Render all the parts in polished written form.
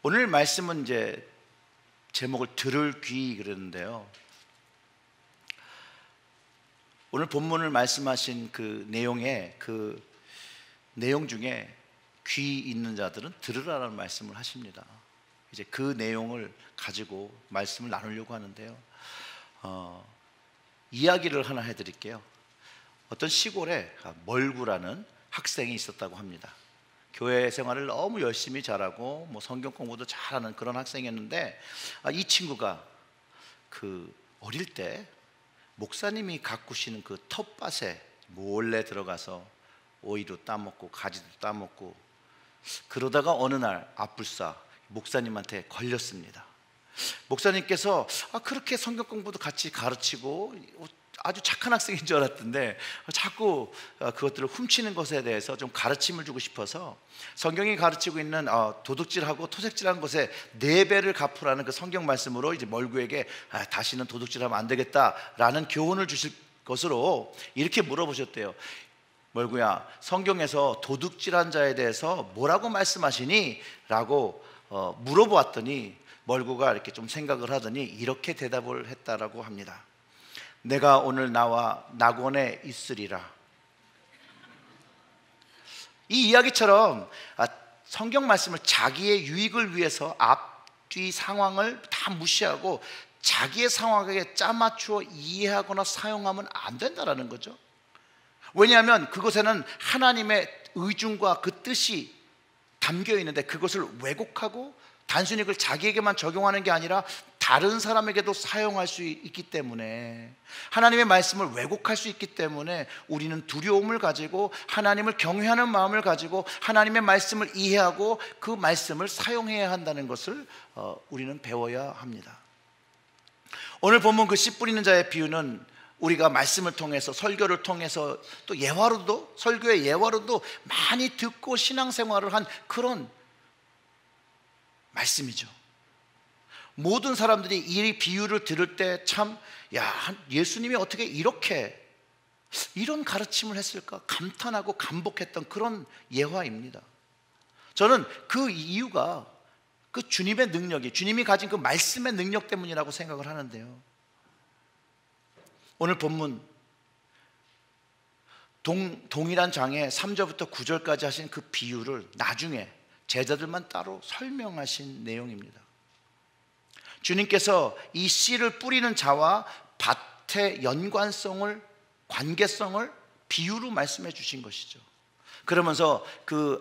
오늘 말씀은 이제 제목을 들을 귀 그러는데요. 오늘 본문을 말씀하신 그 내용 중에 귀 있는 자들은 들으라는 말씀을 하십니다. 이제 그 내용을 가지고 말씀을 나누려고 하는데요. 이야기를 하나 해드릴게요. 어떤 시골에 멀구라는 학생이 있었다고 합니다. 교회 생활을 너무 열심히 잘하고 성경 공부도 잘하는 그런 학생이었는데, 이 친구가 어릴 때 목사님이 가꾸시는 그 텃밭에 몰래 들어가서 오이도 따먹고 가지도 따먹고, 그러다가 어느 날 아뿔싸 목사님한테 걸렸습니다. 목사님께서 그렇게 성경 공부도 같이 가르치고 아주 착한 학생인 줄 알았던데 자꾸 그것들을 훔치는 것에 대해서 좀 가르침을 주고 싶어서 성경이 가르치고 있는 도둑질하고 토색질하는 것에 4배를 갚으라는 그 성경 말씀으로 이제 멀구에게 다시는 도둑질하면 안 되겠다라는 교훈을 주실 것으로 이렇게 물어보셨대요. 멀구야, 성경에서 도둑질한 자에 대해서 뭐라고 말씀하시니? 라고 물어보았더니 멀구가 이렇게 좀 생각을 하더니 이렇게 대답을 했다라고 합니다. 내가 오늘 나와 낙원에 있으리라. 이 이야기처럼 성경 말씀을 자기의 유익을 위해서 앞뒤 상황을 다 무시하고 자기의 상황에 짜맞추어 이해하거나 사용하면 안 된다는 거죠. 왜냐하면 그것에는 하나님의 의중과 그 뜻이 담겨 있는데 그것을 왜곡하고 단순히 그걸 자기에게만 적용하는 게 아니라 다른 사람에게도 사용할 수 있기 때문에, 하나님의 말씀을 왜곡할 수 있기 때문에 우리는 두려움을 가지고 하나님을 경외하는 마음을 가지고 하나님의 말씀을 이해하고 그 말씀을 사용해야 한다는 것을 우리는 배워야 합니다. 오늘 본문 그 씨 뿌리는 자의 비유는 우리가 말씀을 통해서, 설교를 통해서, 또 예화로도, 설교의 예화로도 많이 듣고 신앙생활을 한 그런 말씀이죠. 모든 사람들이 이 비유를 들을 때 참, 예수님이 어떻게 이런 가르침을 했을까 감탄하고 감복했던 그런 예화입니다. 저는 그 이유가 그 주님의 능력이, 주님이 가진 그 말씀의 능력 때문이라고 생각을 하는데요. 오늘 본문 동일한 장에 3절부터 9절까지 하신 그 비유를 나중에 제자들만 따로 설명하신 내용입니다. 주님께서 이 씨를 뿌리는 자와 밭의 연관성을, 관계성을 비유로 말씀해 주신 것이죠. 그러면서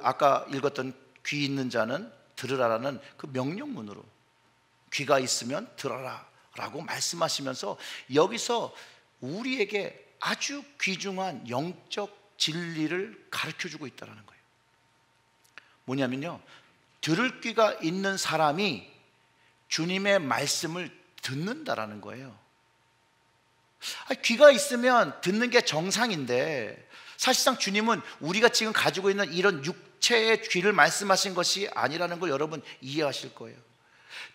아까 읽었던 귀 있는 자는 들으라라는 그 명령문으로 귀가 있으면 들어라 라고 말씀하시면서 여기서 우리에게 아주 귀중한 영적 진리를 가르쳐주고 있다는 거예요. 뭐냐면요, 들을 귀가 있는 사람이 주님의 말씀을 듣는다라는 거예요. 귀가 있으면 듣는 게 정상인데, 사실상 주님은 우리가 지금 가지고 있는 이런 육체의 귀를 말씀하신 것이 아니라는 걸 여러분 이해하실 거예요.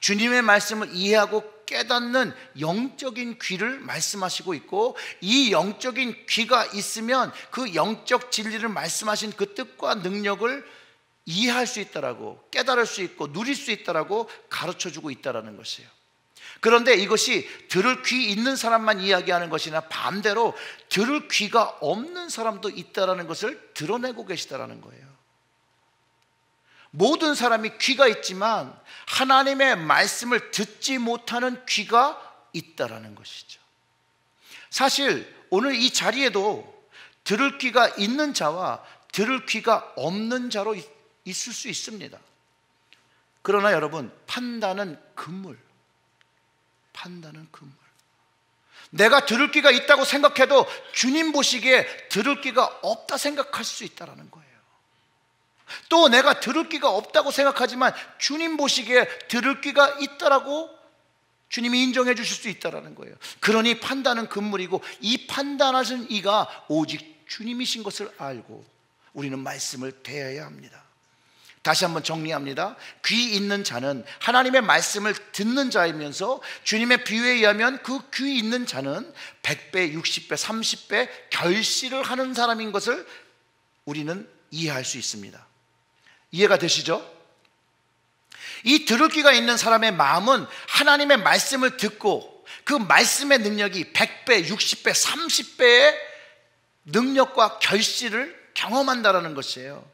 주님의 말씀을 이해하고 깨닫는 영적인 귀를 말씀하시고 있고, 이 영적인 귀가 있으면 그 영적 진리를 말씀하신 그 뜻과 능력을 이해할 수 있다라고, 깨달을 수 있고 누릴 수 있다라고 가르쳐주고 있다라는 것이에요. 그런데 이것이 들을 귀 있는 사람만 이야기하는 것이나 반대로 들을 귀가 없는 사람도 있다라는 것을 드러내고 계시다라는 거예요. 모든 사람이 귀가 있지만 하나님의 말씀을 듣지 못하는 귀가 있다라는 것이죠. 사실 오늘 이 자리에도 들을 귀가 있는 자와 들을 귀가 없는 자로 있을 수 있습니다. 그러나 여러분, 판단은 금물. 내가 들을 귀가 있다고 생각해도 주님 보시기에 들을 귀가 없다 생각할 수 있다는 거예요. 또 내가 들을 귀가 없다고 생각하지만 주님 보시기에 들을 귀가 있다라고 주님이 인정해 주실 수 있다는 거예요. 그러니 판단은 금물이고, 이 판단하신 이가 오직 주님이신 것을 알고 우리는 말씀을 대해야 합니다. 다시 한번 정리합니다. 귀 있는 자는 하나님의 말씀을 듣는 자이면서 주님의 비유에 의하면 그 귀 있는 자는 100배, 60배, 30배 결실을 하는 사람인 것을 우리는 이해할 수 있습니다. 이해가 되시죠? 이 들을 귀가 있는 사람의 마음은 하나님의 말씀을 듣고 그 말씀의 능력이 100배, 60배, 30배의 능력과 결실을 경험한다라는 것이에요.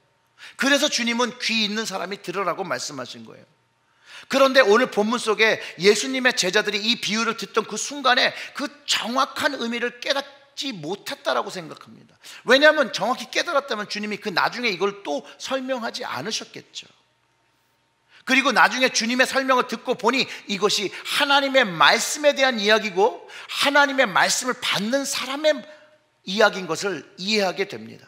그래서 주님은 귀 있는 사람이 들으라고 말씀하신 거예요. 그런데 오늘 본문 속에 예수님의 제자들이 이 비유를 듣던 그 순간에 그 정확한 의미를 깨닫지 못했다라고 생각합니다. 왜냐하면 정확히 깨달았다면 주님이 그 나중에 이걸 또 설명하지 않으셨겠죠. 그리고 나중에 주님의 설명을 듣고 보니 이것이 하나님의 말씀에 대한 이야기고 하나님의 말씀을 받는 사람의 이야기인 것을 이해하게 됩니다.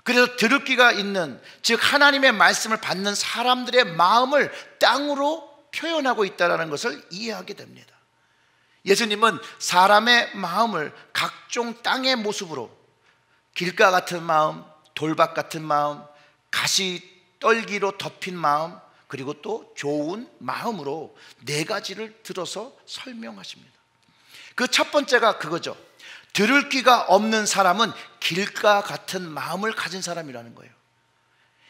그래서 들을 귀가 있는, 즉 하나님의 말씀을 받는 사람들의 마음을 땅으로 표현하고 있다는 것을 이해하게 됩니다. 예수님은 사람의 마음을 각종 땅의 모습으로 길가 같은 마음, 돌밭 같은 마음, 가시 떨기로 덮인 마음, 그리고 또 좋은 마음으로 네 가지를 들어서 설명하십니다. 그 첫 번째가 그거죠. 들을 귀가 없는 사람은 길가 같은 마음을 가진 사람이라는 거예요.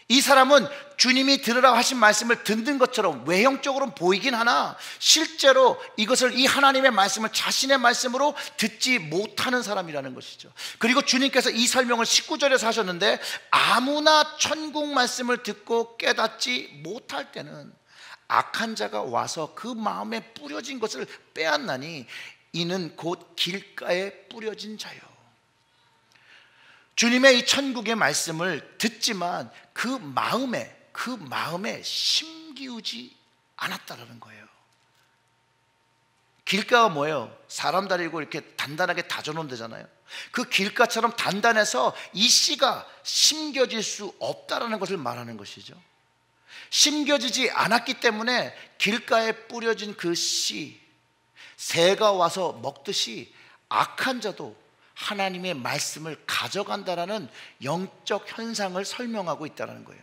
이 사람은 주님이 들으라고 하신 말씀을 듣는 것처럼 외형적으로는 보이긴 하나 실제로 이것을, 이 하나님의 말씀을 자신의 말씀으로 듣지 못하는 사람이라는 것이죠. 그리고 주님께서 이 설명을 19절에서 하셨는데, 아무나 천국 말씀을 듣고 깨닫지 못할 때는 악한 자가 와서 그 마음에 뿌려진 것을 빼앗나니 이는 곧 길가에 뿌려진 자요. 주님의 이 천국의 말씀을 듣지만 그 마음에 심기우지 않았다라는 거예요. 길가가 뭐예요? 사람 다리고 이렇게 단단하게 다져놓은 데잖아요. 그 길가처럼 단단해서 이 씨가 심겨질 수 없다라는 것을 말하는 것이죠. 심겨지지 않았기 때문에 길가에 뿌려진 그 씨, 새가 와서 먹듯이 악한 자도 하나님의 말씀을 가져간다라는 영적 현상을 설명하고 있다는 거예요.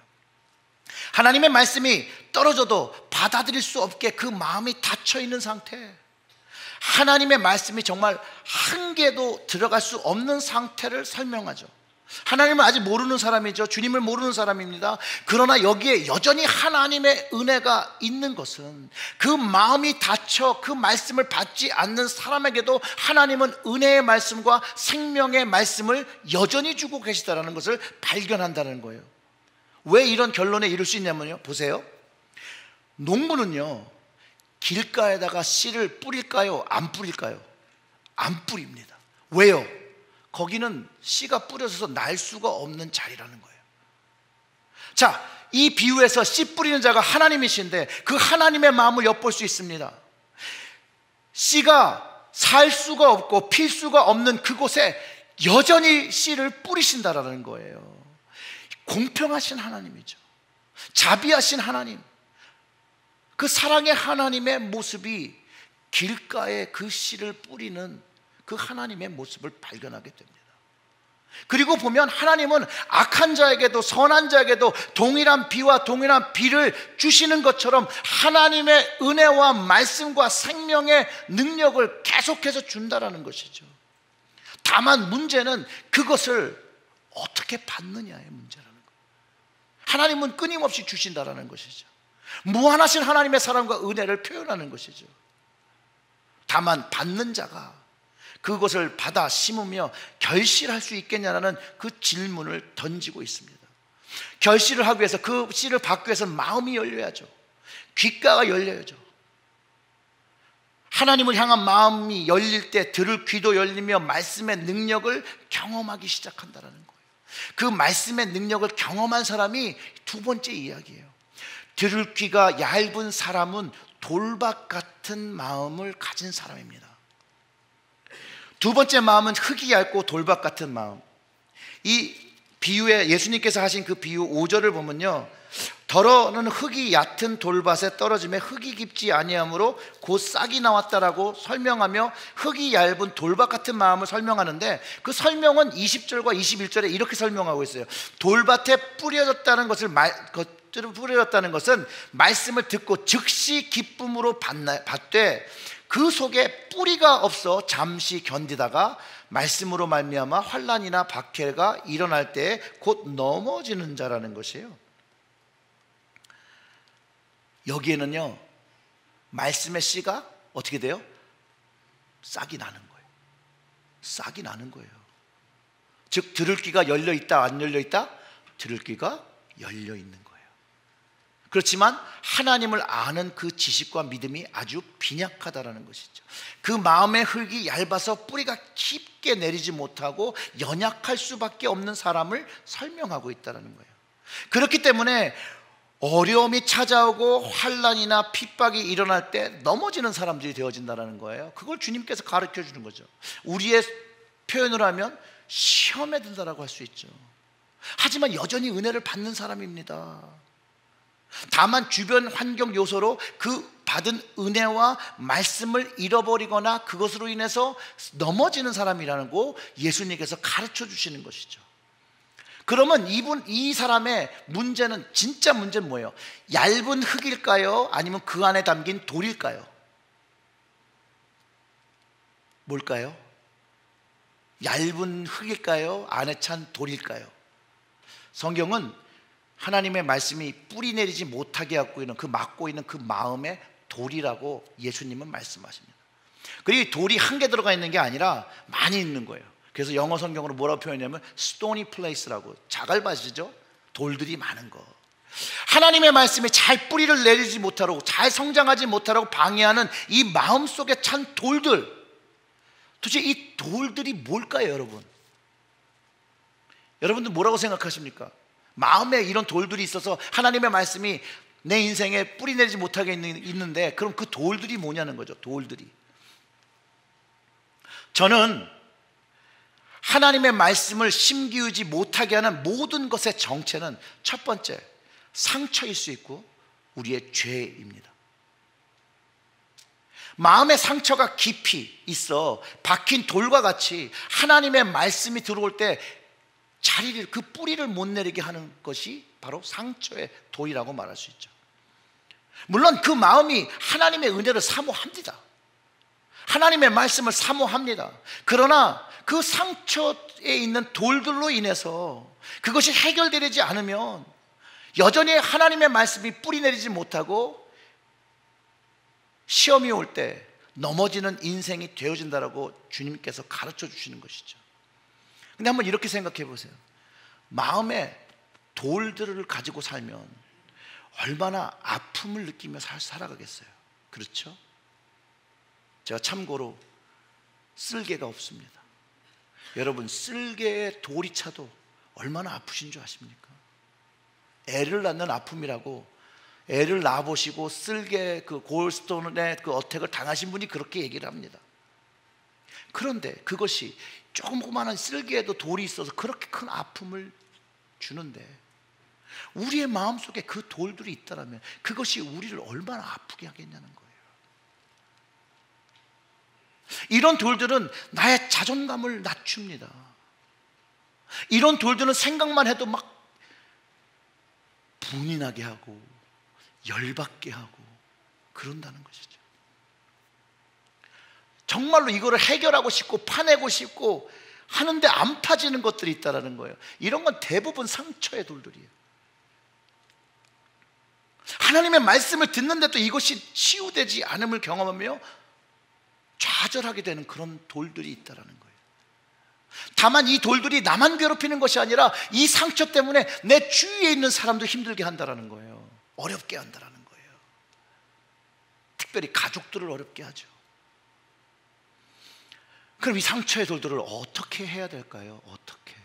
하나님의 말씀이 떨어져도 받아들일 수 없게 그 마음이 닫혀 있는 상태, 하나님의 말씀이 정말 한 개도 들어갈 수 없는 상태를 설명하죠. 하나님을 아직 모르는 사람이죠. 주님을 모르는 사람입니다. 그러나 여기에 여전히 하나님의 은혜가 있는 것은 그 마음이 닫혀 그 말씀을 받지 않는 사람에게도 하나님은 은혜의 말씀과 생명의 말씀을 여전히 주고 계시다는 것을 발견한다는 거예요. 왜 이런 결론에 이를 수 있냐면요, 보세요. 농부는요, 길가에다가 씨를 뿌릴까요? 안 뿌릴까요? 안 뿌립니다. 왜요? 거기는 씨가 뿌려져서 날 수가 없는 자리라는 거예요. 자, 이 비유에서 씨 뿌리는 자가 하나님이신데 그 하나님의 마음을 엿볼 수 있습니다. 씨가 살 수가 없고 필 수가 없는 그곳에 여전히 씨를 뿌리신다라는 거예요. 공평하신 하나님이죠. 자비하신 하나님, 그 사랑의 하나님의 모습이 길가에 그 씨를 뿌리는 그 하나님의 모습을 발견하게 됩니다. 그리고 보면 하나님은 악한 자에게도 선한 자에게도 동일한 비와 동일한 비를 주시는 것처럼 하나님의 은혜와 말씀과 생명의 능력을 계속해서 준다라는 것이죠. 다만 문제는 그것을 어떻게 받느냐의 문제라는 거예요. 하나님은 끊임없이 주신다라는 것이죠. 무한하신 하나님의 사랑과 은혜를 표현하는 것이죠. 다만 받는 자가 그것을 받아 심으며 결실할 수 있겠냐라는 그 질문을 던지고 있습니다. 결실을 하기 위해서, 그 씨를 받기 위해서는 마음이 열려야죠. 귓가가 열려야죠. 하나님을 향한 마음이 열릴 때 들을 귀도 열리며 말씀의 능력을 경험하기 시작한다는 거예요. 그 말씀의 능력을 경험한 사람이 두 번째 이야기예요. 들을 귀가 얇은 사람은 돌밭 같은 마음을 가진 사람입니다. 두 번째 마음은 흙이 얇고 돌밭 같은 마음. 이 비유에 예수님께서 하신 그 비유 5절을 보면요, 더러는 흙이 얕은 돌밭에 떨어짐에 흙이 깊지 아니하므로 곧 싹이 나왔다라고 설명하며 흙이 얇은 돌밭 같은 마음을 설명하는데, 그 설명은 20절과 21절에 이렇게 설명하고 있어요. 돌밭에 뿌려졌다는 것을 뿌려졌다는 것은 말씀을 듣고 즉시 기쁨으로 받되 그 속에 뿌리가 없어 잠시 견디다가 말씀으로 말미암아 환난이나 박해가 일어날 때 곧 넘어지는 자라는 것이에요. 여기에는요, 말씀의 씨가 어떻게 돼요? 싹이 나는 거예요. 싹이 나는 거예요. 즉 들을 귀가 열려 있다, 안 열려 있다? 들을 귀가 열려 있는 거예요. 그렇지만 하나님을 아는 그 지식과 믿음이 아주 빈약하다라는 것이죠. 그 마음의 흙이 얇아서 뿌리가 깊게 내리지 못하고 연약할 수밖에 없는 사람을 설명하고 있다는 거예요. 그렇기 때문에 어려움이 찾아오고 환난이나 핍박이 일어날 때 넘어지는 사람들이 되어진다는 거예요. 그걸 주님께서 가르쳐 주는 거죠. 우리의 표현을 하면 시험에 든다라고 할 수 있죠. 하지만 여전히 은혜를 받는 사람입니다. 다만 주변 환경 요소로 그 받은 은혜와 말씀을 잃어버리거나 그것으로 인해서 넘어지는 사람이라는 거 예수님께서 가르쳐 주시는 것이죠. 그러면 이 사람의 문제는, 진짜 문제는 뭐예요? 얇은 흙일까요? 아니면 그 안에 담긴 돌일까요? 뭘까요? 얇은 흙일까요? 안에 찬 돌일까요? 성경은 하나님의 말씀이 뿌리 내리지 못하게 하고 있는, 막고 있는 그 마음의 돌이라고 예수님은 말씀하십니다. 그리고 이 돌이 한 개 들어가 있는 게 아니라 많이 있는 거예요. 그래서 영어 성경으로 뭐라고 표현하냐면 stony place라고, 자갈밭이죠. 돌들이 많은 거. 하나님의 말씀이 잘 뿌리를 내리지 못하고 잘 성장하지 못하고 방해하는 이 마음속에 찬 돌들, 도대체 이 돌들이 뭘까요, 여러분? 여러분들 뭐라고 생각하십니까? 마음에 이런 돌들이 있어서 하나님의 말씀이 내 인생에 뿌리 내리지 못하게 있는데, 그럼 그 돌들이 뭐냐는 거죠. 돌들이. 저는 하나님의 말씀을 심기우지 못하게 하는 모든 것의 정체는 첫 번째, 상처일 수 있고 우리의 죄입니다. 마음의 상처가 깊이 있어 박힌 돌과 같이 하나님의 말씀이 들어올 때 자리를, 그 뿌리를 못 내리게 하는 것이 바로 상처의 돌이라고 말할 수 있죠. 물론 그 마음이 하나님의 은혜를 사모합니다. 하나님의 말씀을 사모합니다. 그러나 그 상처에 있는 돌들로 인해서 그것이 해결되지 않으면 여전히 하나님의 말씀이 뿌리 내리지 못하고 시험이 올 때 넘어지는 인생이 되어진다라고 주님께서 가르쳐 주시는 것이죠. 근데 한번 이렇게 생각해 보세요. 마음에 돌들을 가지고 살면 얼마나 아픔을 느끼며 살아가겠어요. 그렇죠? 제가 참고로 쓸개가 없습니다. 여러분, 쓸개에 돌이 차도 얼마나 아프신 줄 아십니까? 애를 낳는 아픔이라고, 애를 낳아보시고 쓸개, 그 골스톤의 그 어택을 당하신 분이 그렇게 얘기를 합니다. 그런데 그것이 조그마한 쓸개에도 돌이 있어서 그렇게 큰 아픔을 주는데, 우리의 마음속에 그 돌들이 있다면 그것이 우리를 얼마나 아프게 하겠냐는 거예요. 이런 돌들은 나의 자존감을 낮춥니다. 이런 돌들은 생각만 해도 막 분이 나게 하고 열받게 하고 그런다는 것이죠. 정말로 이거를 해결하고 싶고 파내고 싶고 하는데 안 파지는 것들이 있다는 거예요. 이런 건 대부분 상처의 돌들이에요. 하나님의 말씀을 듣는데도 이것이 치유되지 않음을 경험하며 좌절하게 되는 그런 돌들이 있다는 거예요. 다만 이 돌들이 나만 괴롭히는 것이 아니라 이 상처 때문에 내 주위에 있는 사람도 힘들게 한다는 거예요. 어렵게 한다는 거예요. 특별히 가족들을 어렵게 하죠. 그럼 이 상처의 돌들을 어떻게 해야 될까요? 어떻게?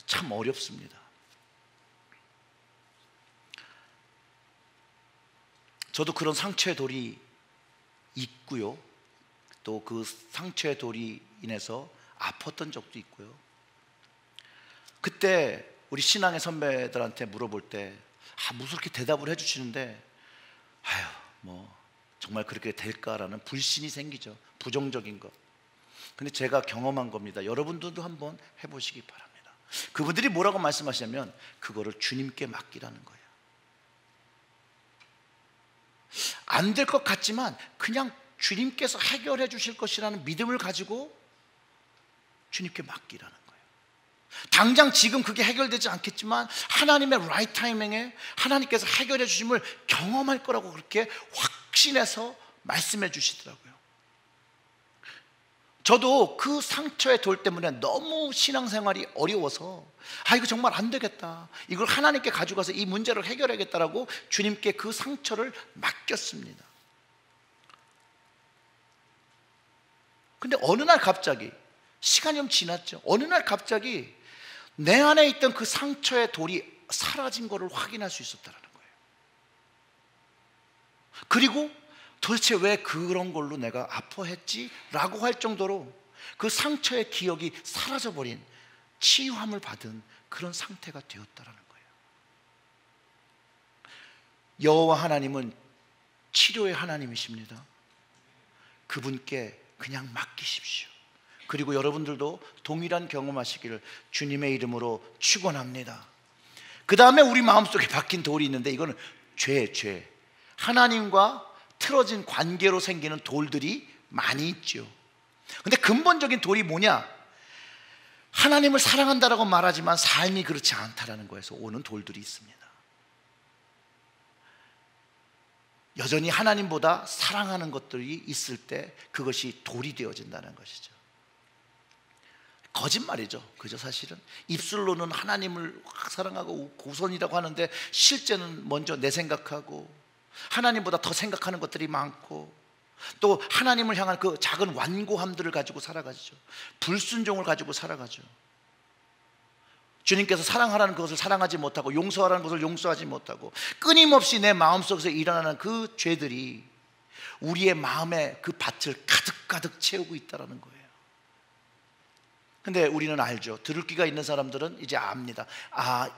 참 어렵습니다. 저도 그런 상처의 돌이 있고요. 또 그 상처의 돌이 인해서 아팠던 적도 있고요. 그때 우리 신앙의 선배들한테 물어볼 때 무슨 그렇게 대답을 해주시는데, 뭐 정말 그렇게 될까라는 불신이 생기죠. 부정적인 것. 근데 제가 경험한 겁니다. 여러분들도 한번 해보시기 바랍니다. 그분들이 뭐라고 말씀하시냐면 그거를 주님께 맡기라는 거예요. 안 될 것 같지만 그냥 주님께서 해결해 주실 것이라는 믿음을 가지고 주님께 맡기라는 거예요. 당장 지금 그게 해결되지 않겠지만 하나님의 라이트 타이밍에 하나님께서 해결해 주심을 경험할 거라고 그렇게 확신해서 말씀해 주시더라고요. 저도 그 상처의 돌 때문에 너무 신앙생활이 어려워서 이거 정말 안 되겠다, 이걸 하나님께 가져가서 이 문제를 해결하겠다라고 주님께 그 상처를 맡겼습니다. 근데 어느 날 갑자기 시간이 좀 지났죠. 어느 날 갑자기 내 안에 있던 그 상처의 돌이 사라진 것을 확인할 수 있었다는 거예요. 그리고 도대체 왜 그런 걸로 내가 아파했지? 라고 할 정도로 그 상처의 기억이 사라져버린, 치유함을 받은 그런 상태가 되었다라는 거예요. 여호와 하나님은 치료의 하나님이십니다. 그분께 그냥 맡기십시오. 그리고 여러분들도 동일한 경험하시기를 주님의 이름으로 축원합니다. 그 다음에 우리 마음속에 박힌 돌이 있는데, 이거는 죄. 하나님과 틀어진 관계로 생기는 돌들이 많이 있죠. 근데 근본적인 돌이 뭐냐? 하나님을 사랑한다라고 말하지만 삶이 그렇지 않다라는 거에서 오는 돌들이 있습니다. 여전히 하나님보다 사랑하는 것들이 있을 때 그것이 돌이 되어진다는 것이죠. 거짓말이죠. 그죠? 사실은 입술로는 하나님을 사랑하고 우선이라고 하는데 실제는 먼저 내 생각하고 하나님보다 더 생각하는 것들이 많고, 또 하나님을 향한 그 작은 완고함들을 가지고 살아가죠. 불순종을 가지고 살아가죠. 주님께서 사랑하라는 것을 사랑하지 못하고 용서하라는 것을 용서하지 못하고 끊임없이 내 마음속에서 일어나는 그 죄들이 우리의 마음에 그 밭을 가득가득 채우고 있다는 거예요. 근데 우리는 알죠. 들을 귀가 있는 사람들은 이제 압니다.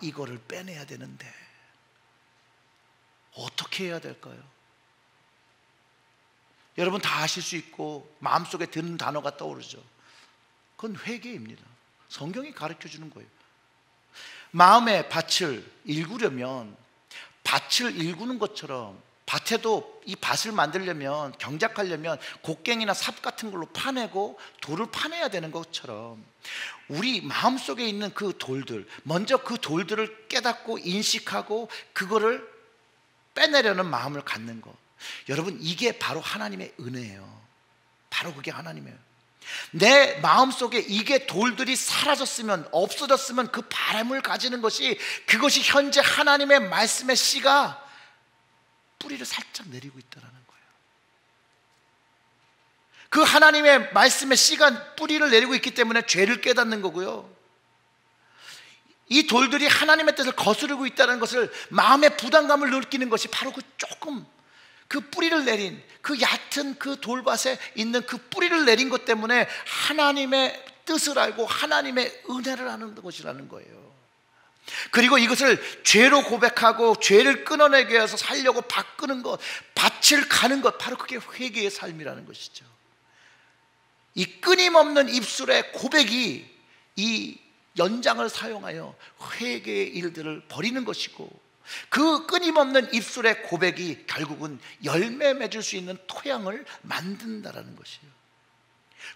이거를 빼내야 되는데 어떻게 해야 될까요? 여러분 다 아실 수 있고 마음속에 드는 단어가 떠오르죠. 그건 회개입니다. 성경이 가르쳐주는 거예요. 마음의 밭을 일구려면, 밭을 일구는 것처럼 밭에도 이 밭을 만들려면, 경작하려면 곡괭이나 삽 같은 걸로 파내고 돌을 파내야 되는 것처럼 우리 마음속에 있는 그 돌들, 먼저 그 돌들을 깨닫고 인식하고 그거를 빼내려는 마음을 갖는 것, 여러분 이게 바로 하나님의 은혜예요. 바로 그게 하나님이에요. 내 마음속에 이게 돌들이 사라졌으면, 없어졌으면 그 바람을 가지는 것이, 그것이 현재 하나님의 말씀의 씨가 뿌리를 살짝 내리고 있다는 거예요. 그 하나님의 말씀의 씨가 뿌리를 내리고 있기 때문에 죄를 깨닫는 거고요, 이 돌들이 하나님의 뜻을 거스르고 있다는 것을, 마음의 부담감을 느끼는 것이 바로 그 조금, 그 뿌리를 내린, 그 얕은 그 돌밭에 있는 그 뿌리를 내린 것 때문에 하나님의 뜻을 알고 하나님의 은혜를 하는 것이라는 거예요. 그리고 이것을 죄로 고백하고 죄를 끊어내기 위해서 살려고 바꾸는 것, 밭을 가는 것, 바로 그게 회개의 삶이라는 것이죠. 이 끊임없는 입술의 고백이 이 연장을 사용하여 회개의 일들을 벌이는 것이고, 그 끊임없는 입술의 고백이 결국은 열매 맺을 수 있는 토양을 만든다라는 것이에요.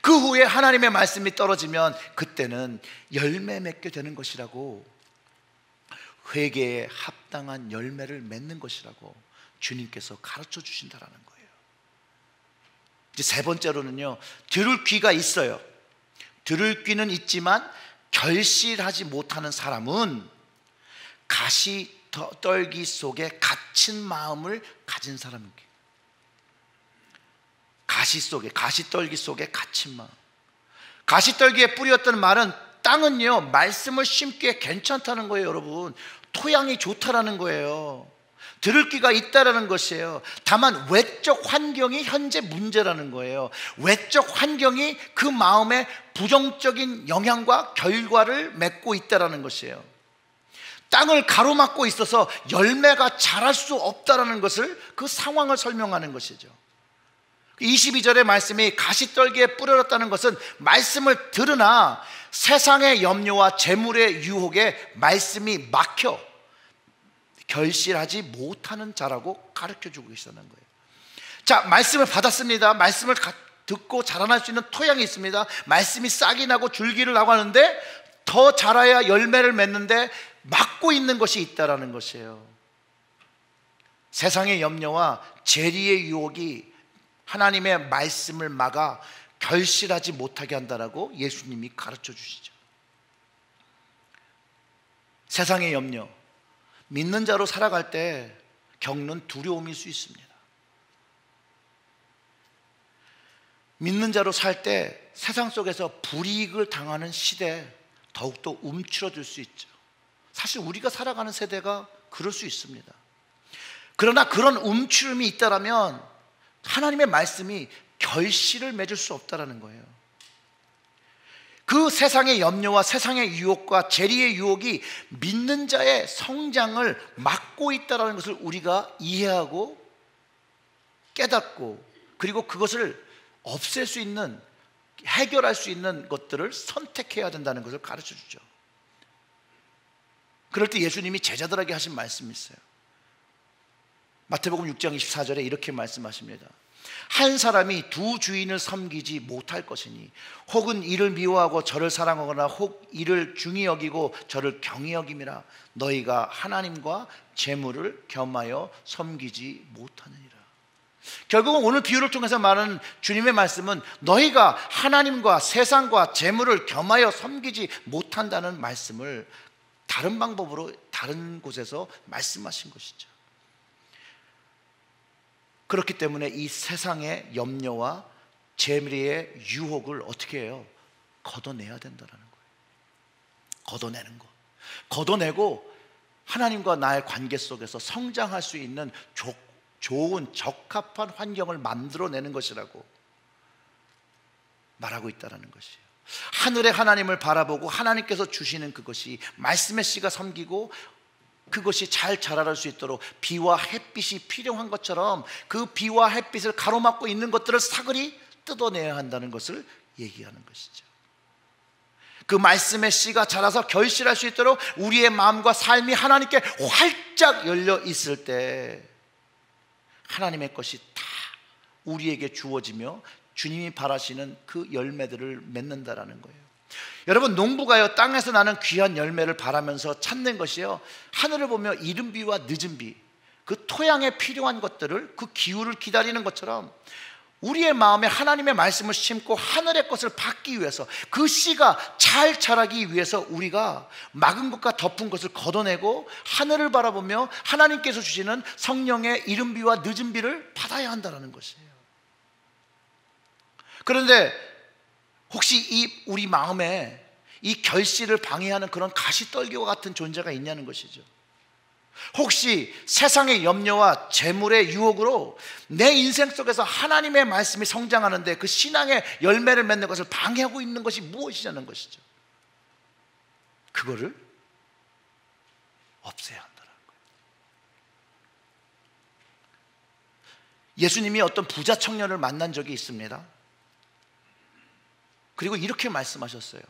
그 후에 하나님의 말씀이 떨어지면 그때는 열매 맺게 되는 것이라고, 회개에 합당한 열매를 맺는 것이라고 주님께서 가르쳐 주신다라는 거예요. 이제 세 번째로는요, 들을 귀가 있어요. 들을 귀는 있지만 결실하지 못하는 사람은 가시떨기 속에 갇힌 마음을 가진 사람입니다. 가시떨기 속에 갇힌 마음. 가시떨기에 뿌렸던 말은, 땅은요 말씀을 심기에 괜찮다는 거예요. 여러분, 토양이 좋다라는 거예요. 들을 귀가 있다라는 것이에요. 다만 외적 환경이 현재 문제라는 거예요. 외적 환경이 그 마음에 부정적인 영향과 결과를 맺고 있다라는 것이에요. 땅을 가로막고 있어서 열매가 자랄 수 없다라는 것을, 그 상황을 설명하는 것이죠. 22절의 말씀이 가시떨기에 뿌려졌다는 것은 말씀을 들으나 세상의 염려와 재물의 유혹에 말씀이 막혀 결실하지 못하는 자라고 가르쳐주고 계시다는 거예요. 자, 말씀을 받았습니다. 말씀을 듣고 자라날 수 있는 토양이 있습니다. 말씀이 싹이 나고 줄기를 나고 하는데 더 자라야 열매를 맺는데 막고 있는 것이 있다라는 것이에요. 세상의 염려와 재리의 유혹이 하나님의 말씀을 막아 결실하지 못하게 한다라고 예수님이 가르쳐 주시죠. 세상의 염려, 믿는 자로 살아갈 때 겪는 두려움일 수 있습니다. 믿는 자로 살 때 세상 속에서 불이익을 당하는 시대에 더욱더 움츠러들 수 있죠. 사실 우리가 살아가는 세대가 그럴 수 있습니다. 그러나 그런 움츠름이 있다면 하나님의 말씀이 결실을 맺을 수 없다는 거예요. 그 세상의 염려와 세상의 유혹과 재리의 유혹이 믿는 자의 성장을 막고 있다는 것을 우리가 이해하고 깨닫고, 그리고 그것을 없앨 수 있는, 해결할 수 있는 것들을 선택해야 된다는 것을 가르쳐 주죠. 그럴 때 예수님이 제자들에게 하신 말씀이 있어요. 마태복음 6장 24절에 이렇게 말씀하십니다. 한 사람이 두 주인을 섬기지 못할 것이니 혹은 이를 미워하고 저를 사랑하거나 혹 이를 중히 여기고 저를 경히 여김이라. 너희가 하나님과 재물을 겸하여 섬기지 못하느니라. 결국은 오늘 비유를 통해서 말하는 주님의 말씀은 너희가 하나님과 세상과 재물을 겸하여 섬기지 못한다는 말씀을 다른 방법으로 다른 곳에서 말씀하신 것이죠. 그렇기 때문에 이 세상의 염려와 재물의 유혹을 어떻게 해요? 걷어내야 된다는 거예요. 걷어내는 것, 걷어내고 하나님과 나의 관계 속에서 성장할 수 있는 좋은 적합한 환경을 만들어내는 것이라고 말하고 있다는 것이에요. 하늘의 하나님을 바라보고 하나님께서 주시는 그것이 말씀의 씨가 섬기고 그것이 잘 자랄 수 있도록 비와 햇빛이 필요한 것처럼 그 비와 햇빛을 가로막고 있는 것들을 사그리 뜯어내야 한다는 것을 얘기하는 것이죠. 그 말씀의 씨가 자라서 결실할 수 있도록 우리의 마음과 삶이 하나님께 활짝 열려 있을 때 하나님의 것이 다 우리에게 주어지며 주님이 바라시는 그 열매들을 맺는다라는 거예요. 여러분, 농부가요 땅에서 나는 귀한 열매를 바라면서 찾는 것이요, 하늘을 보며 이른 비와 늦은 비, 그 토양에 필요한 것들을, 그 기후를 기다리는 것처럼 우리의 마음에 하나님의 말씀을 심고 하늘의 것을 받기 위해서, 그 씨가 잘 자라기 위해서 우리가 막은 것과 덮은 것을 걷어내고 하늘을 바라보며 하나님께서 주시는 성령의 이른 비와 늦은 비를 받아야 한다는 것이에요. 그런데 혹시 이 우리 마음에 이 결실을 방해하는 그런 가시떨기와 같은 존재가 있냐는 것이죠. 혹시 세상의 염려와 재물의 유혹으로 내 인생 속에서 하나님의 말씀이 성장하는데 그 신앙의 열매를 맺는 것을 방해하고 있는 것이 무엇이냐는 것이죠. 그거를 없애야 한다는 거예요. 예수님이 어떤 부자 청년을 만난 적이 있습니다. 그리고 이렇게 말씀하셨어요.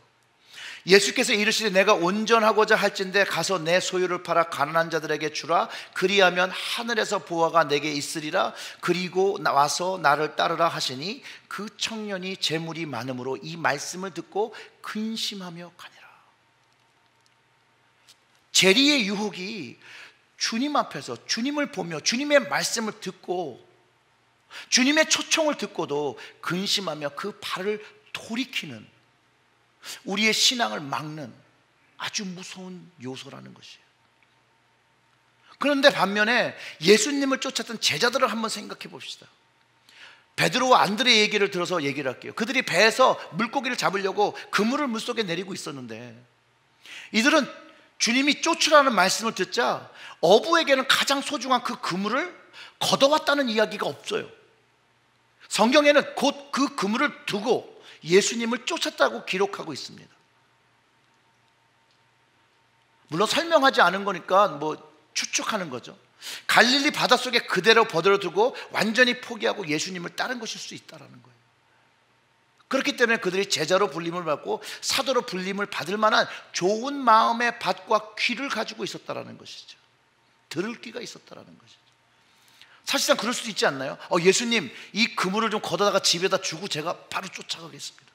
예수께서 이르시되 내가 온전하고자 할진대 가서 내 소유를 팔아 가난한 자들에게 주라. 그리하면 하늘에서 보화가 내게 있으리라. 그리고 와서 나를 따르라 하시니 그 청년이 재물이 많음으로 이 말씀을 듣고 근심하며 가니라. 재리의 유혹이 주님 앞에서 주님을 보며 주님의 말씀을 듣고 주님의 초청을 듣고도 근심하며 그 발을 돌이키는, 우리의 신앙을 막는 아주 무서운 요소라는 것이에요. 그런데 반면에 예수님을 쫓았던 제자들을 한번 생각해 봅시다. 베드로와 안드레의 얘기를 들어서 얘기를 할게요. 그들이 배에서 물고기를 잡으려고 그물을 물속에 내리고 있었는데 이들은 주님이 쫓으라는 말씀을 듣자 어부에게는 가장 소중한 그 그물을 걷어왔다는 이야기가 없어요. 성경에는 곧 그 그물을 두고 예수님을 쫓았다고 기록하고 있습니다. 물론 설명하지 않은 거니까 뭐 추측하는 거죠. 갈릴리 바닷속에 그대로 버려두고 완전히 포기하고 예수님을 따른 것일 수 있다는 거예요. 그렇기 때문에 그들이 제자로 불림을 받고 사도로 불림을 받을 만한 좋은 마음의 밭과 귀를 가지고 있었다는 것이죠. 들을 귀가 있었다는 것이죠. 사실상 그럴 수도 있지 않나요? 예수님, 이 그물을 좀 걷어다가 집에다 주고 제가 바로 쫓아가겠습니다.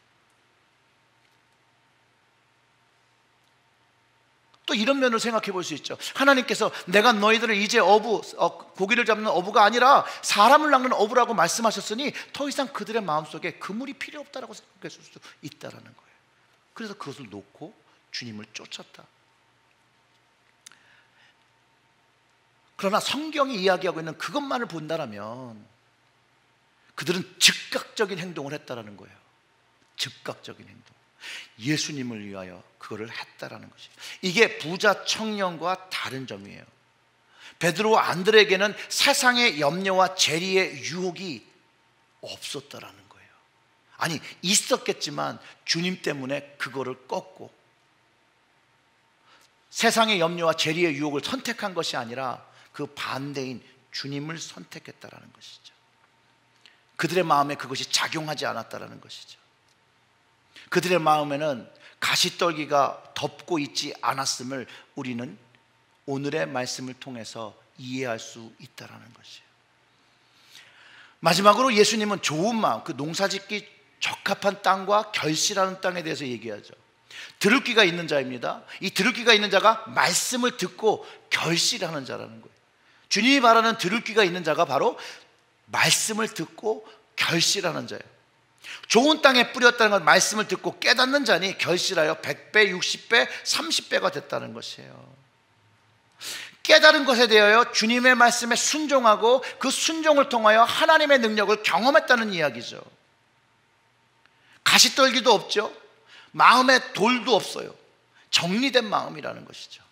또 이런 면을 생각해 볼 수 있죠. 하나님께서 내가 너희들을 이제 고기를 잡는 어부가 아니라 사람을 낚는 어부라고 말씀하셨으니 더 이상 그들의 마음속에 그물이 필요 없다라고 생각했을 수도 있다라는 거예요. 그래서 그것을 놓고 주님을 쫓았다. 그러나 성경이 이야기하고 있는 그것만을 본다라면 그들은 즉각적인 행동을 했다라는 거예요. 즉각적인 행동. 예수님을 위하여 그거를 했다라는 것이. 이게 부자 청년과 다른 점이에요. 베드로와 안드레에게는 세상의 염려와 재리의 유혹이 없었다라는 거예요. 아니, 있었겠지만 주님 때문에 그거를 꺾고 세상의 염려와 재리의 유혹을 선택한 것이 아니라 그 반대인 주님을 선택했다라는 것이죠. 그들의 마음에 그것이 작용하지 않았다라는 것이죠. 그들의 마음에는 가시떨기가 덮고 있지 않았음을 우리는 오늘의 말씀을 통해서 이해할 수 있다라는 것이에요. 마지막으로 예수님은 좋은 마음, 그 농사짓기 적합한 땅과 결실하는 땅에 대해서 얘기하죠. 들을 귀가 있는 자입니다. 이 들을 귀가 있는 자가 말씀을 듣고 결실하는 자라는 거예요. 주님이 말하는 들을 귀가 있는 자가 바로 말씀을 듣고 결실하는 자예요. 좋은 땅에 뿌렸다는 건 말씀을 듣고 깨닫는 자니 결실하여 100배, 60배, 30배가 됐다는 것이에요. 깨달은 것에 대하여 주님의 말씀에 순종하고 그 순종을 통하여 하나님의 능력을 경험했다는 이야기죠. 가시떨기도 없죠. 마음에 돌도 없어요. 정리된 마음이라는 것이죠.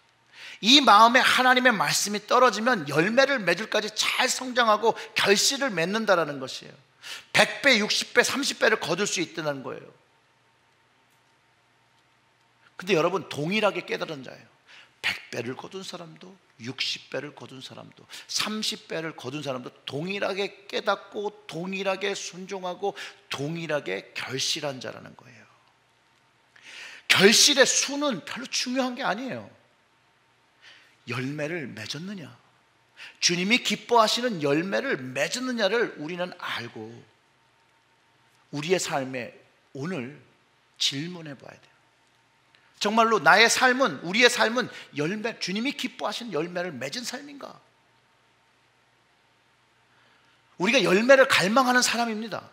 이 마음에 하나님의 말씀이 떨어지면 열매를 맺을까지 잘 성장하고 결실을 맺는다라는 것이에요. 100배, 60배, 30배를 거둘 수 있다는 거예요. 근데 여러분, 동일하게 깨달은 자예요. 100배를 거둔 사람도 60배를 거둔 사람도 30배를 거둔 사람도 동일하게 깨닫고 동일하게 순종하고 동일하게 결실한 자라는 거예요. 결실의 수는 별로 중요한 게 아니에요. 열매를 맺었느냐, 주님이 기뻐하시는 열매를 맺었느냐를 우리는 알고 우리의 삶에 오늘 질문해 봐야 돼요. 정말로 나의 삶은, 우리의 삶은 열매, 주님이 기뻐하시는 열매를 맺은 삶인가? 우리가 열매를 갈망하는 사람입니다.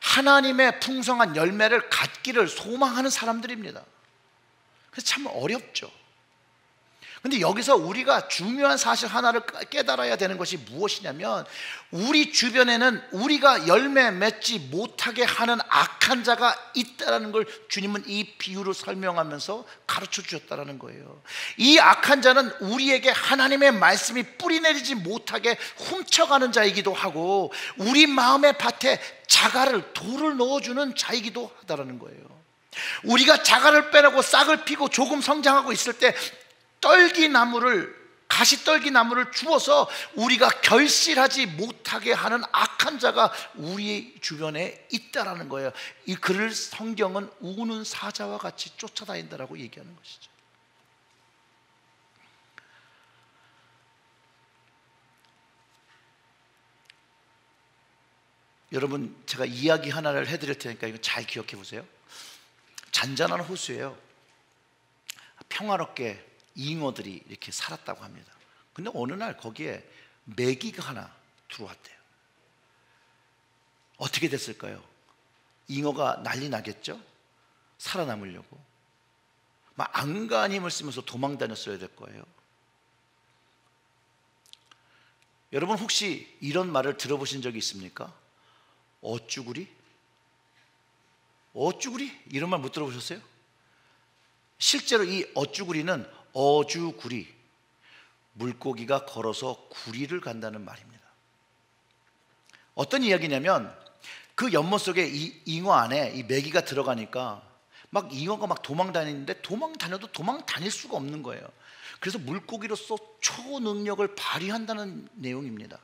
하나님의 풍성한 열매를 갖기를 소망하는 사람들입니다. 그래서 참 어렵죠. 근데 여기서 우리가 중요한 사실 하나를 깨달아야 되는 것이 무엇이냐면, 우리 주변에는 우리가 열매 맺지 못하게 하는 악한 자가 있다는 걸 주님은 이 비유로 설명하면서 가르쳐 주셨다는 거예요. 이 악한 자는 우리에게 하나님의 말씀이 뿌리내리지 못하게 훔쳐가는 자이기도 하고 우리 마음의 밭에 자갈을, 돌을 넣어주는 자이기도 하다는 거예요. 우리가 자갈을 빼내고 싹을 피고 조금 성장하고 있을 때 가시떨기나무를 주어서 우리가 결실하지 못하게 하는 악한 자가 우리 주변에 있다라는 거예요. 이 그를 성경은 우는 사자와 같이 쫓아다닌다라고 얘기하는 것이죠. 여러분, 제가 이야기 하나를 해드릴 테니까 이거 잘 기억해 보세요. 잔잔한 호수예요. 평화롭게 잉어들이 이렇게 살았다고 합니다. 근데 어느 날 거기에 메기가 하나 들어왔대요. 어떻게 됐을까요? 잉어가 난리 나겠죠? 살아남으려고 막 안간 힘을 쓰면서 도망 다녔어야 될 거예요. 여러분, 혹시 이런 말을 들어보신 적이 있습니까? 어쭈구리? 어쭈구리? 이런 말 못 들어보셨어요? 실제로 이 어쭈구리는 어주구리, 물고기가 걸어서 구리를 간다는 말입니다. 어떤 이야기냐면, 그 연못 속에 이 잉어 안에 이 메기가 들어가니까 막 잉어가 막 도망 다니는데 도망 다녀도 도망 다닐 수가 없는 거예요. 그래서 물고기로서 초능력을 발휘한다는 내용입니다.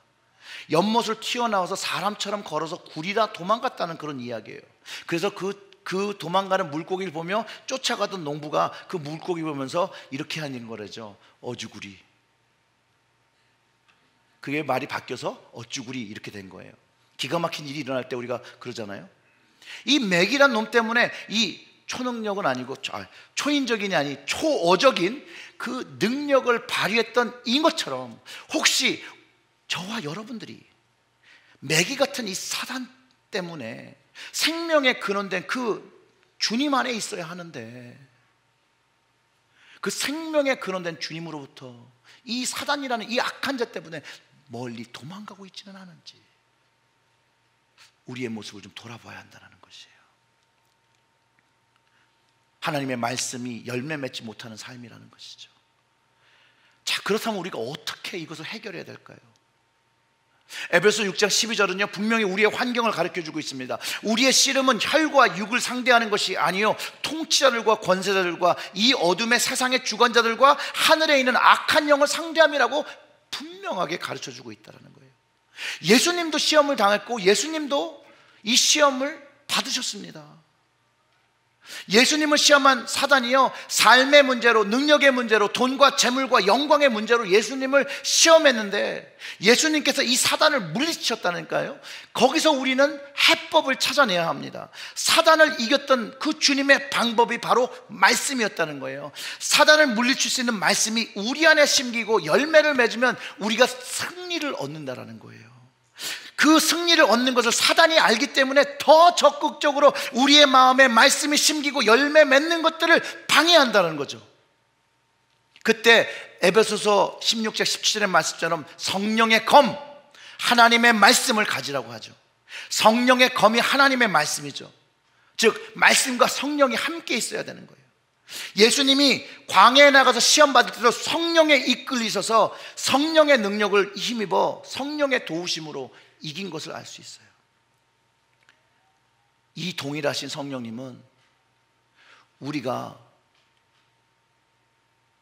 연못을 튀어나와서 사람처럼 걸어서 구리라 도망갔다는 그런 이야기예요. 그래서 그 도망가는 물고기를 보며 쫓아가던 농부가 그 물고기 보면서 이렇게 하는 거라죠. 어주구리. 그게 말이 바뀌어서 어쭈구리 이렇게 된 거예요. 기가 막힌 일이 일어날 때 우리가 그러잖아요. 이 맥이란 놈 때문에 이 초능력은 아니고 초인적인이 아니 초어적인 그 능력을 발휘했던 인 것처럼 혹시 저와 여러분들이 매기 같은 이 사단 때문에 생명의 근원된 그 주님 안에 있어야 하는데 그 생명의 근원된 주님으로부터 이 사단이라는 이 악한 자 때문에 멀리 도망가고 있지는 않은지 우리의 모습을 좀 돌아봐야 한다는 것이에요. 하나님의 말씀이 열매 맺지 못하는 삶이라는 것이죠. 자, 그렇다면 우리가 어떻게 이것을 해결해야 될까요? 에베소 6장 12절은요 분명히 우리의 환경을 가르쳐주고 있습니다. 우리의 씨름은 혈과 육을 상대하는 것이 아니요 통치자들과 권세자들과 이 어둠의 세상의 주관자들과 하늘에 있는 악한 영을 상대함이라고 분명하게 가르쳐주고 있다는 거예요. 예수님도 시험을 당했고 예수님도 이 시험을 받으셨습니다. 예수님을 시험한 사단이요 삶의 문제로, 능력의 문제로, 돈과 재물과 영광의 문제로 예수님을 시험했는데 예수님께서 이 사단을 물리치셨다니까요. 거기서 우리는 해법을 찾아내야 합니다. 사단을 이겼던 그 주님의 방법이 바로 말씀이었다는 거예요. 사단을 물리칠 수 있는 말씀이 우리 안에 심기고 열매를 맺으면 우리가 승리를 얻는다는 거예요. 그 승리를 얻는 것을 사단이 알기 때문에 더 적극적으로 우리의 마음에 말씀이 심기고 열매 맺는 것들을 방해한다는 거죠. 그때 에베소서 16장 17절의 말씀처럼 성령의 검, 하나님의 말씀을 가지라고 하죠. 성령의 검이 하나님의 말씀이죠. 즉 말씀과 성령이 함께 있어야 되는 거예요. 예수님이 광야에 나가서 시험 받을 때도 성령에 이끌리셔서 성령의 능력을 힘입어 성령의 도우심으로 이긴 것을 알 수 있어요. 이 동일하신 성령님은 우리가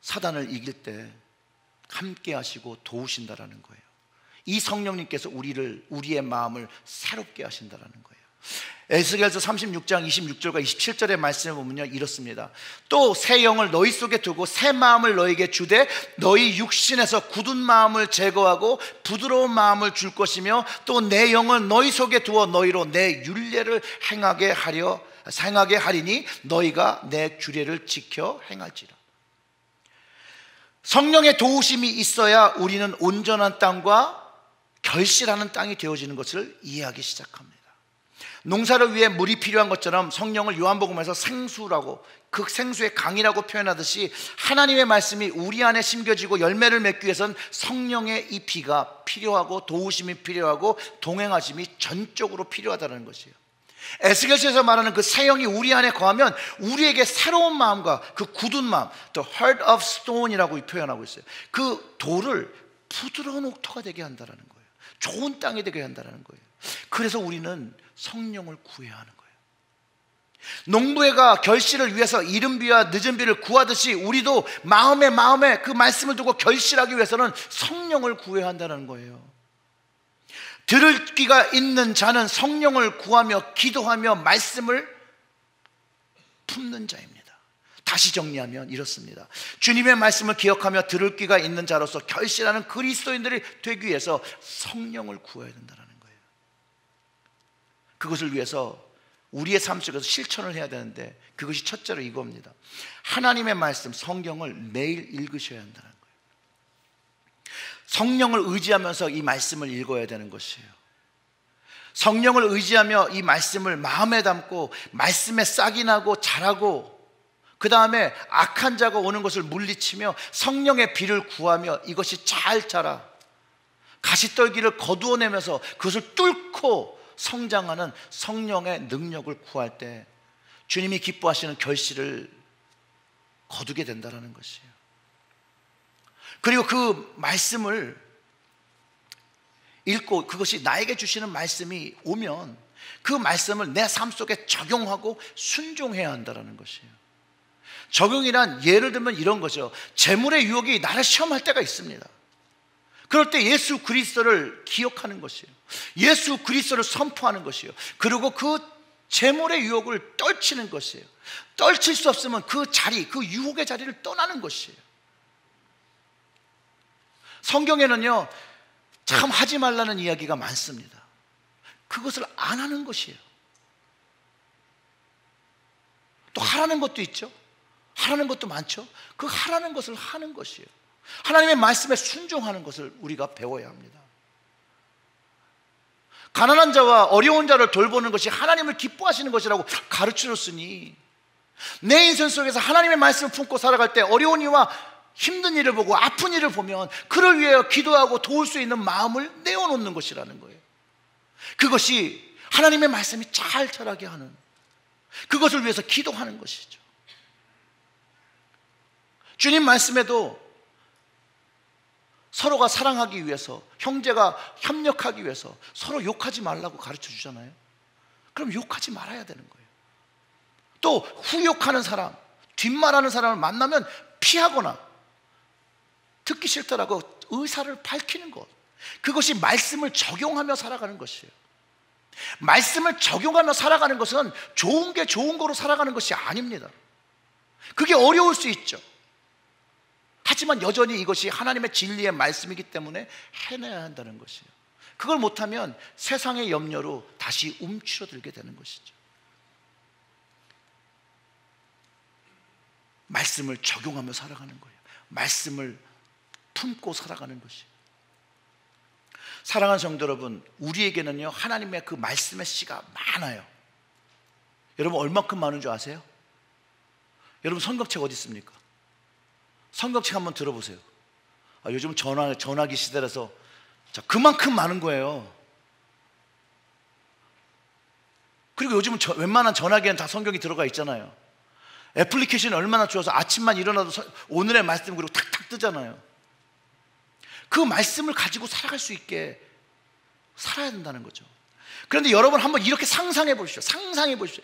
사단을 이길 때 함께 하시고 도우신다라는 거예요. 이 성령님께서 우리의 마음을 새롭게 하신다라는 거예요. 에스겔서 36장 26절과 27절의 말씀을 보면요 이렇습니다. 또 새 영을 너희 속에 두고 새 마음을 너희에게 주되 너희 육신에서 굳은 마음을 제거하고 부드러운 마음을 줄 것이며 또 내 영을 너희 속에 두어 너희로 내 율례를 행하게 하리니 너희가 내 규례를 지켜 행할지라. 성령의 도우심이 있어야 우리는 온전한 땅과 결실하는 땅이 되어지는 것을 이해하기 시작합니다. 농사를 위해 물이 필요한 것처럼 성령을 요한복음에서 생수라고, 그 생수의 강이라고 표현하듯이 하나님의 말씀이 우리 안에 심겨지고 열매를 맺기 위해서는 성령의 이 비가 필요하고 도우심이 필요하고 동행하심이 전적으로 필요하다는 것이에요. 에스겔서에서 말하는 그 새 영이 우리 안에 거하면 우리에게 새로운 마음과 그 굳은 마음, The heart of stone이라고 표현하고 있어요. 그 돌을 부드러운 옥토가 되게 한다는 거예요. 좋은 땅이 되게 한다는 거예요. 그래서 우리는 성령을 구해야 하는 거예요. 농부가 결실을 위해서 이른 비와 늦은 비를 구하듯이 우리도 마음에 그 말씀을 두고 결실하기 위해서는 성령을 구해야 한다는 거예요. 들을 귀가 있는 자는 성령을 구하며 기도하며 말씀을 품는 자입니다. 다시 정리하면 이렇습니다. 주님의 말씀을 기억하며 들을 귀가 있는 자로서 결실하는 그리스도인들이 되기 위해서 성령을 구해야 된다는 거예요. 그것을 위해서 우리의 삶 속에서 실천을 해야 되는데 그것이 첫째로 이겁니다. 하나님의 말씀, 성경을 매일 읽으셔야 한다는 거예요. 성령을 의지하면서 이 말씀을 읽어야 되는 것이에요. 성령을 의지하며 이 말씀을 마음에 담고 말씀에 싹이 나고 자라고, 그 다음에 악한 자가 오는 것을 물리치며 성령의 비를 구하며 이것이 잘 자라 가시떨기를 거두어내면서 그것을 뚫고 성장하는 성령의 능력을 구할 때 주님이 기뻐하시는 결실을 거두게 된다는 것이에요. 그리고 그 말씀을 읽고 그것이 나에게 주시는 말씀이 오면 그 말씀을 내 삶 속에 적용하고 순종해야 한다는 것이에요. 적용이란 예를 들면 이런 거죠. 재물의 유혹이 나를 시험할 때가 있습니다. 그럴 때 예수 그리스도를 기억하는 것이에요. 예수 그리스도를 선포하는 것이에요. 그리고 그 재물의 유혹을 떨치는 것이에요. 떨칠 수 없으면 그 자리, 그 유혹의 자리를 떠나는 것이에요. 성경에는요 참 하지 말라는 이야기가 많습니다. 그것을 안 하는 것이에요. 또 하라는 것도 있죠. 하라는 것도 많죠. 그 하라는 것을 하는 것이에요. 하나님의 말씀에 순종하는 것을 우리가 배워야 합니다. 가난한 자와 어려운 자를 돌보는 것이 하나님을 기뻐하시는 것이라고 가르쳐줬으니, 내 인생 속에서 하나님의 말씀을 품고 살아갈 때 어려운 이와 힘든 일을 보고 아픈 일을 보면 그를 위하여 기도하고 도울 수 있는 마음을 내어놓는 것이라는 거예요. 그것이 하나님의 말씀이 잘 자라게 하는, 그것을 위해서 기도하는 것이죠. 주님 말씀에도 서로가 사랑하기 위해서, 형제가 협력하기 위해서 서로 욕하지 말라고 가르쳐 주잖아요. 그럼 욕하지 말아야 되는 거예요. 또 후욕하는 사람, 뒷말하는 사람을 만나면 피하거나 듣기 싫다라고 의사를 밝히는 것, 그것이 말씀을 적용하며 살아가는 것이에요. 말씀을 적용하며 살아가는 것은 좋은 게 좋은 거로 살아가는 것이 아닙니다. 그게 어려울 수 있죠. 하지만 여전히 이것이 하나님의 진리의 말씀이기 때문에 해내야 한다는 것이에요. 그걸 못하면 세상의 염려로 다시 움츠러들게 되는 것이죠. 말씀을 적용하며 살아가는 거예요. 말씀을 품고 살아가는 것이에요. 사랑하는 성도 여러분, 우리에게는요 하나님의 그 말씀의 씨가 많아요. 여러분 얼마큼 많은 줄 아세요? 여러분 성경책 어디 있습니까? 성경책 한번 들어보세요. 요즘 전화기 시대라서 그만큼 많은 거예요. 그리고 요즘은 웬만한 전화기에는 다 성경이 들어가 있잖아요. 애플리케이션이 얼마나 좋아서 아침만 일어나도 오늘의 말씀 그리고 탁탁 뜨잖아요. 그 말씀을 가지고 살아갈 수 있게 살아야 된다는 거죠. 그런데 여러분 한번 이렇게 상상해 보십시오. 상상해 보십시오.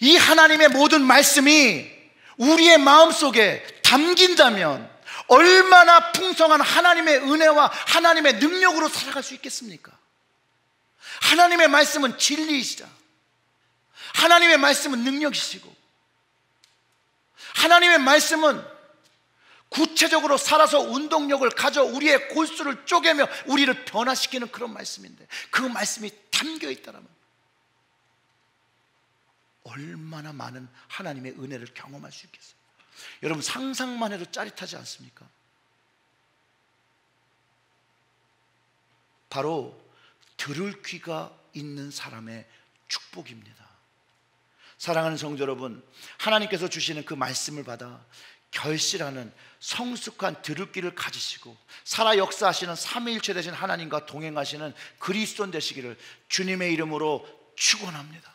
이 하나님의 모든 말씀이 우리의 마음속에 담긴다면 얼마나 풍성한 하나님의 은혜와 하나님의 능력으로 살아갈 수 있겠습니까? 하나님의 말씀은 진리이시다. 하나님의 말씀은 능력이시고, 하나님의 말씀은 구체적으로 살아서 운동력을 가져 우리의 골수를 쪼개며 우리를 변화시키는 그런 말씀인데, 그 말씀이 담겨 있다면 얼마나 많은 하나님의 은혜를 경험할 수 있겠어요. 여러분 상상만 해도 짜릿하지 않습니까? 바로 들을 귀가 있는 사람의 축복입니다. 사랑하는 성도 여러분, 하나님께서 주시는 그 말씀을 받아 결실하는 성숙한 들을 귀를 가지시고 살아 역사하시는 삼위일체 되신 하나님과 동행하시는 그리스도인 되시기를 주님의 이름으로 축원합니다.